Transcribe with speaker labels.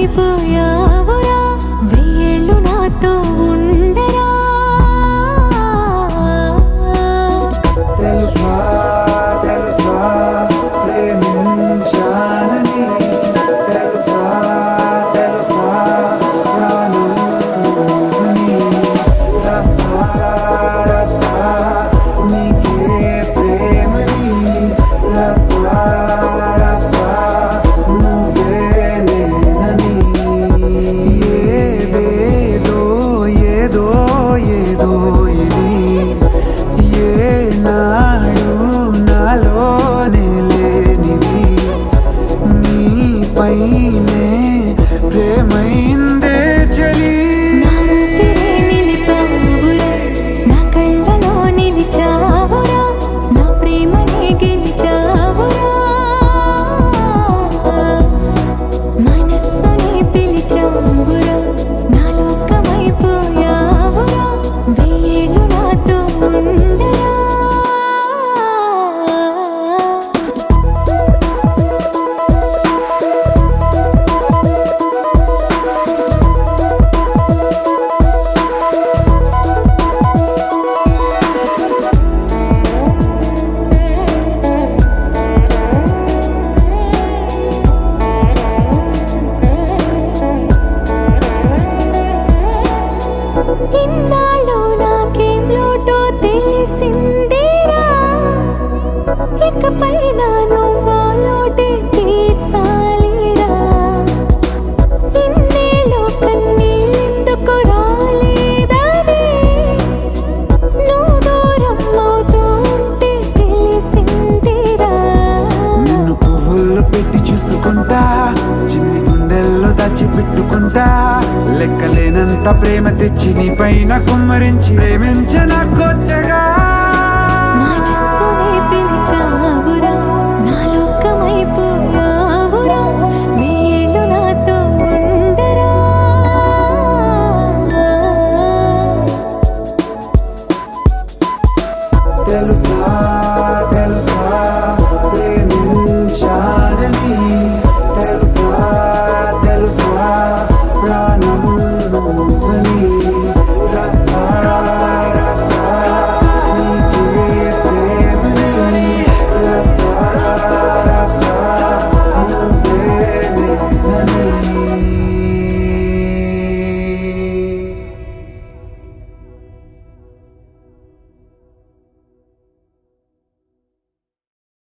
Speaker 1: లోకమైపోయావురా వెయ్యేళ్ళు నాతో ఉండరా
Speaker 2: తెలుసా తెలుసా ప్రేమించానని తెలుసా తెలుసా ప్రాణమని రసా రసా నీకే ప్రేమని రసా రసా నువ్వే నేనని ఏదేదో ఏదో ఏదో ఇది ఏనాడు నాలోనే లేనిది నీపైనే ప్రేమైందే చలి
Speaker 1: నా ఊపిరే నిలిపావురా నా కళ్ళలో నిలిచావురా నా ప్రేమనే గెలిచావురా మనస్సుని పిలిచావురా నా లోకమైపోయావురా వెయ్యేళ్ళు నాతో ఉండరా ఇన్నాళ్ళు నాకేం లోటో తెలిసిందిరా ఇకపై నా నువ్వా లోటే తీర్చాలిరా ఇన్నేళ్ళు కన్నీళ్ళెందుకు రాలేదని నువ్వు దూరం అవుతూ ఉంటే తెలిసిందిరా
Speaker 2: నిన్ను పువ్వుల్లో పెట్టి చూసుకుంటా చిన్ని గుండెల్లో దాచిపెట్టుకుంటా లెక్కలేనంత ప్రేమ తెచ్చి నీ పైన కుమ్మరించి ప్రేమించన కొత్తగా